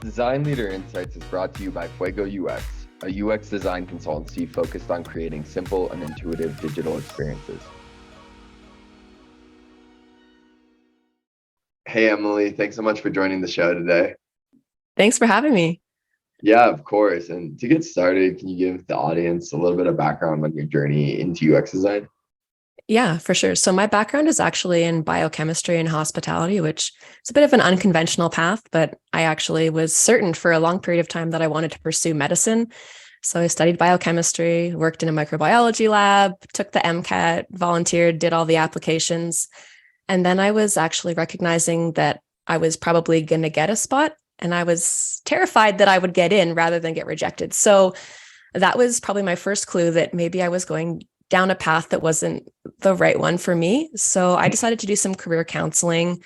Design Leader Insights is brought to you by Fuego UX, a UX design consultancy focused on creating simple and intuitive digital experiences. Hey, Emily, thanks so much for joining the show today. Thanks for having me. Yeah, of course. And to get started, can you give the audience a little bit of background on your journey into UX design? Yeah, for sure. So my background is actually in biochemistry and hospitality, which is a bit of an unconventional path, but I actually was certain for a long period of time that I wanted to pursue medicine. So I studied biochemistry, worked in a microbiology lab, took the MCAT, volunteered, did all the applications. And then I was actually recognizing that I was probably going to get a spot, and I was terrified that I would get in rather than get rejected. So that was probably my first clue that maybe I was going down a path that wasn't the right one for me. So I decided to do some career counseling,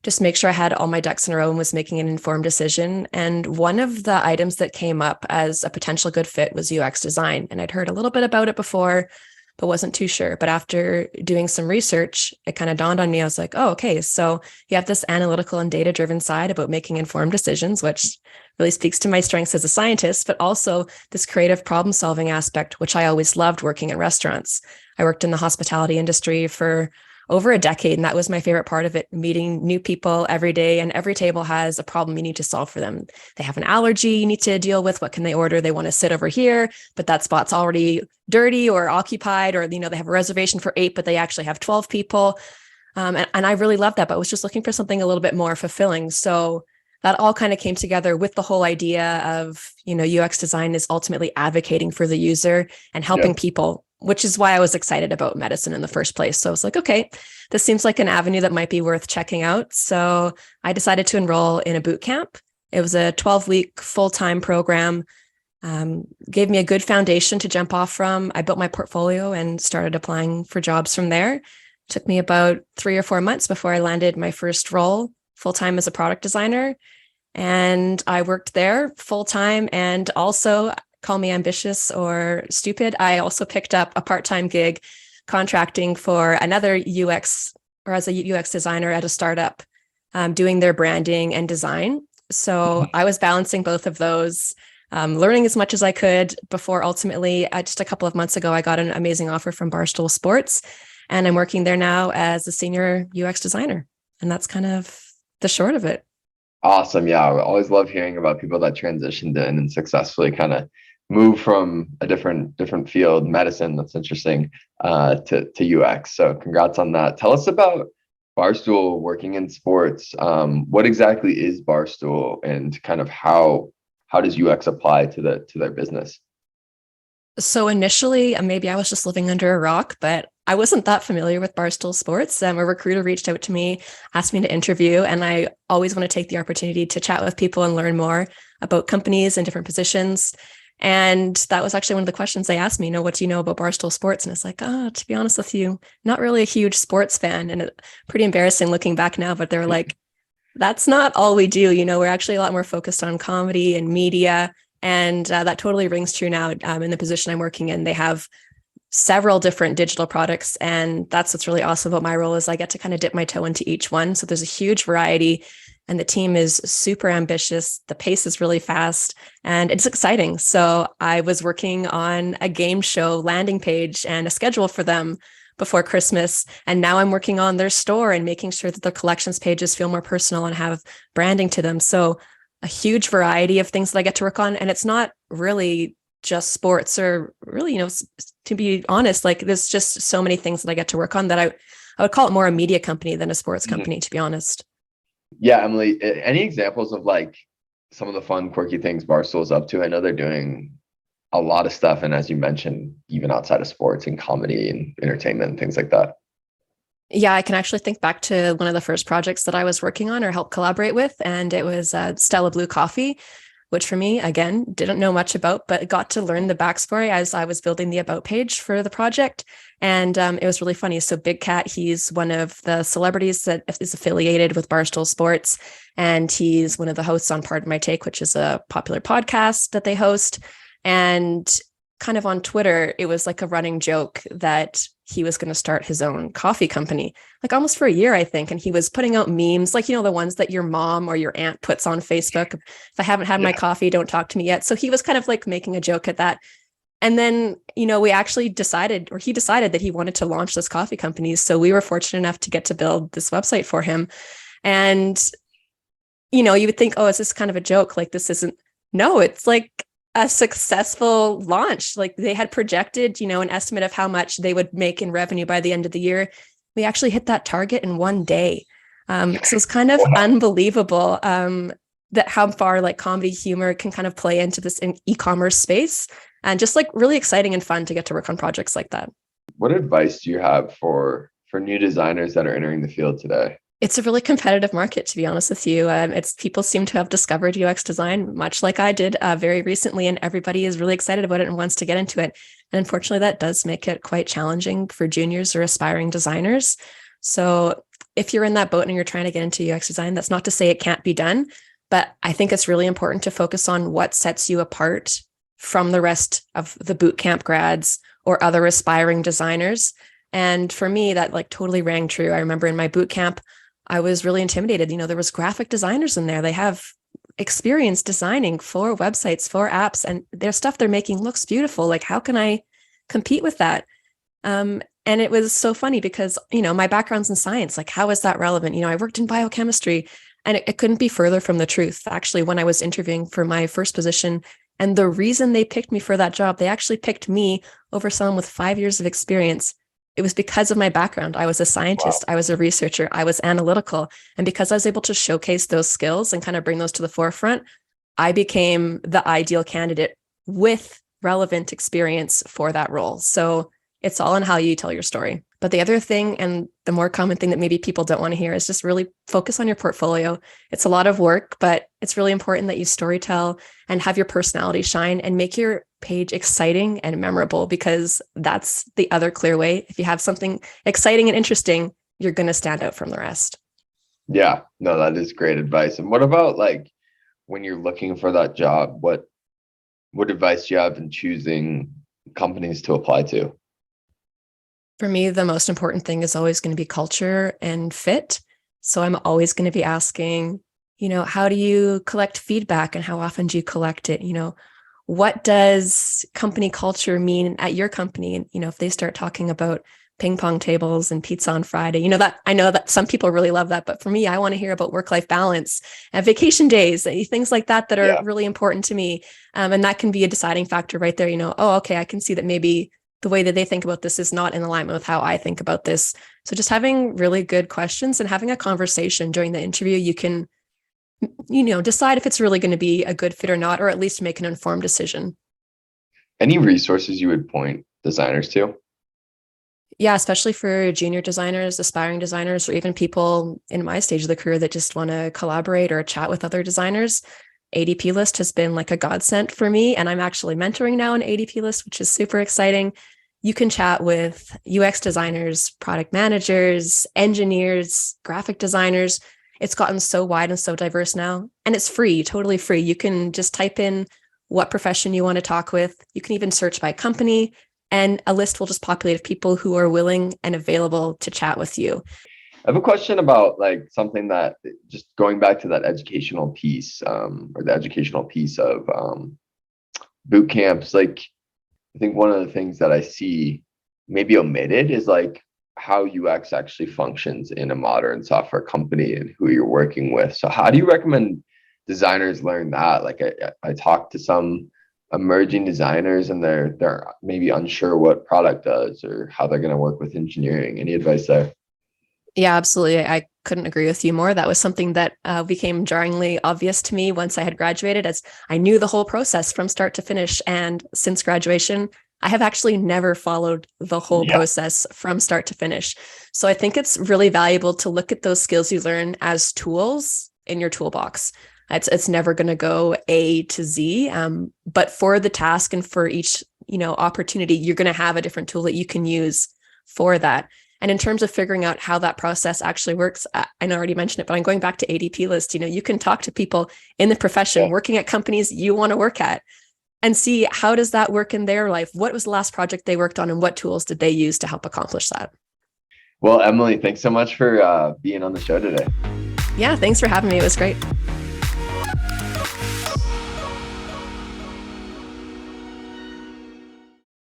just make sure I had all my ducks in a row and was making an informed decision. And one of the items that came up as a potential good fit was UX design. And I'd heard a little bit about it before, but wasn't too sure. But after doing some research, it kind of dawned on me. I was like, oh, okay. So you have this analytical and data-driven side about making informed decisions, which really speaks to my strengths as a scientist, but also this creative problem-solving aspect, which I always loved working in restaurants. I worked in the hospitality industry for over a decade, and that was my favorite part of it, meeting new people every day, and every table has a problem you need to solve for them. They have an allergy you need to deal with. What can they order? They want to sit over here, but that spot's already dirty or occupied, or they have a reservation for 8, but they actually have 12 people. And I really loved that, but I was just looking for something a little bit more fulfilling. So that all kind of came together with the whole idea of, UX design is ultimately advocating for the user and helping people, which is why I was excited about medicine in the first place. So I was like, okay, this seems like an avenue that might be worth checking out. So I decided to enroll in a boot camp. It was a 12-week full-time program, gave me a good foundation to jump off from. I built my portfolio and started applying for jobs from there. It took me about 3 or 4 months before I landed my first role full-time as a product designer. And I worked there full-time, and also, call me ambitious or stupid, I also picked up a part-time gig contracting for another UX, or as a UX designer at a startup, doing their branding and design. So I was balancing both of those, learning as much as I could before ultimately, just a couple of months ago, I got an amazing offer from Barstool Sports, and I'm working there now as a senior UX designer. And that's kind of the short of it. Awesome. Yeah, I always love hearing about people that transitioned in and successfully kind of move from a different field, medicine, that's interesting, to UX. So congrats on that. Tell us about Barstool working in sports. What exactly is Barstool, and kind of how does UX apply to their business? So initially, maybe I was just living under a rock, but I wasn't that familiar with Barstool Sports. A recruiter reached out to me, asked me to interview, and I always want to take the opportunity to chat with people and learn more about companies and different positions. And that was actually one of the questions they asked me, what do you know about Barstool Sports? And it's like, to be honest with you, not really a huge sports fan. And pretty embarrassing looking back now, but they were like, that's not all we do. We're actually a lot more focused on comedy and media. And that totally rings true now in the position I'm working in. They have several different digital products. And that's what's really awesome about my role is I get to kind of dip my toe into each one. So there's a huge variety, and the team is super ambitious. The pace is really fast, and it's exciting. So I was working on a game show landing page and a schedule for them before Christmas. And now I'm working on their store and making sure that their collections pages feel more personal and have branding to them. So a huge variety of things that I get to work on. And it's not really just sports, or really, to be honest, like there's just so many things that I get to work on that I would call it more a media company than a sports company, to be honest. Yeah, Emily, any examples of like some of the fun, quirky things Barstool's up to? I know they're doing a lot of stuff. And as you mentioned, even outside of sports and comedy and entertainment and things like that. Yeah, I can actually think back to one of the first projects that I was working on or helped collaborate with, and it was Stella Blue Coffee, which for me, again, didn't know much about, but got to learn the backstory as I was building the about page for the project. And it was really funny. So Big Cat, he's one of the celebrities that is affiliated with Barstool Sports, and he's one of the hosts on Pardon My Take, which is a popular podcast that they host. And kind of on Twitter, it was like a running joke that he was going to start his own coffee company, like almost for a year, I think. And he was putting out memes, like, the ones that your mom or your aunt puts on Facebook. If I haven't had my coffee, don't talk to me yet. So he was kind of like making a joke at that. And then, we actually decided, or he decided that he wanted to launch this coffee company. So we were fortunate enough to get to build this website for him. And, you would think, oh, is this kind of a joke? Like, this isn't, no, it's like a successful launch. Like they had projected, an estimate of how much they would make in revenue by the end of the year. We actually hit that target in one day. So it's kind of unbelievable that how far like comedy humor can kind of play into this e-commerce space, and just like really exciting and fun to get to work on projects like that. What advice do you have for new designers that are entering the field today? It's a really competitive market, to be honest with you. It's people seem to have discovered UX design, much like I did very recently, and everybody is really excited about it and wants to get into it. And unfortunately, that does make it quite challenging for juniors or aspiring designers. So if you're in that boat and you're trying to get into UX design, that's not to say it can't be done, but I think it's really important to focus on what sets you apart from the rest of the bootcamp grads or other aspiring designers. And for me, that like totally rang true. I remember in my bootcamp, I was really intimidated. There was graphic designers in there. They have experience designing for websites, for apps, and their stuff they're making looks beautiful. Like, how can I compete with that? And it was so funny because, my background's in science. Like, how is that relevant? I worked in biochemistry, and it couldn't be further from the truth. Actually, when I was interviewing for my first position, and the reason they picked me for that job, they actually picked me over someone with 5 years of experience. It was because of my background. I was a scientist. Wow. I was a researcher. I was analytical. And because I was able to showcase those skills and kind of bring those to the forefront, I became the ideal candidate with relevant experience for that role. So it's all in how you tell your story. But the other thing, and the more common thing that maybe people don't want to hear, is just really focus on your portfolio. It's a lot of work, but it's really important that you storytell and have your personality shine and make your page exciting and memorable, because that's the other clear way. If you have something exciting and interesting, you're going to stand out from the rest. Yeah, no, that is great advice. And what about like when you're looking for that job, what advice do you have in choosing companies to apply to? For me, the most important thing is always going to be culture and fit. So I'm always going to be asking, how do you collect feedback and how often do you collect it? What does company culture mean at your company? And, if they start talking about ping pong tables and pizza on Friday, that I know that some people really love that, but for me, I want to hear about work-life balance and vacation days, things like that are really important to me. And that can be a deciding factor right there. Oh, okay, I can see that maybe the way that they think about this is not in alignment with how I think about this. So just having really good questions and having a conversation during the interview, you can, decide if it's really going to be a good fit or not, or at least make an informed decision. Any resources you would point designers to? Yeah, especially for junior designers, aspiring designers, or even people in my stage of the career that just want to collaborate or chat with other designers. ADP list has been like a godsend for me. And I'm actually mentoring now an ADP list, which is super exciting. You can chat with UX designers, product managers, engineers, graphic designers. It's gotten so wide and so diverse now, and it's free, totally free. You can just type in what profession you want to talk with. You can even search by company, and a list will just populate of people who are willing and available to chat with you. I have a question about like something that, just going back to that educational piece, or the educational piece of boot camps. Like, I think one of the things that I see maybe omitted is like how UX actually functions in a modern software company and who you're working with. So how do you recommend designers learn that? Like I talked to some emerging designers and they're maybe unsure what product does or how they're going to work with engineering. Any advice there? Yeah, absolutely. I couldn't agree with you more. That was something that became jarringly obvious to me once I had graduated, as I knew the whole process from start to finish. And since graduation, I have actually never followed the whole process from start to finish. So I think it's really valuable to look at those skills you learn as tools in your toolbox. It's never going to go A to Z, but for the task and for each opportunity, you're going to have a different tool that you can use for that. And in terms of figuring out how that process actually works, I already mentioned it, but I'm going back to ADP list. You can talk to people in the profession working at companies you want to work at. and see how does that work in their life? What was the last project they worked on and what tools did they use to help accomplish that? Well, Emilie, thanks so much for being on the show today. Yeah, thanks for having me. It was great.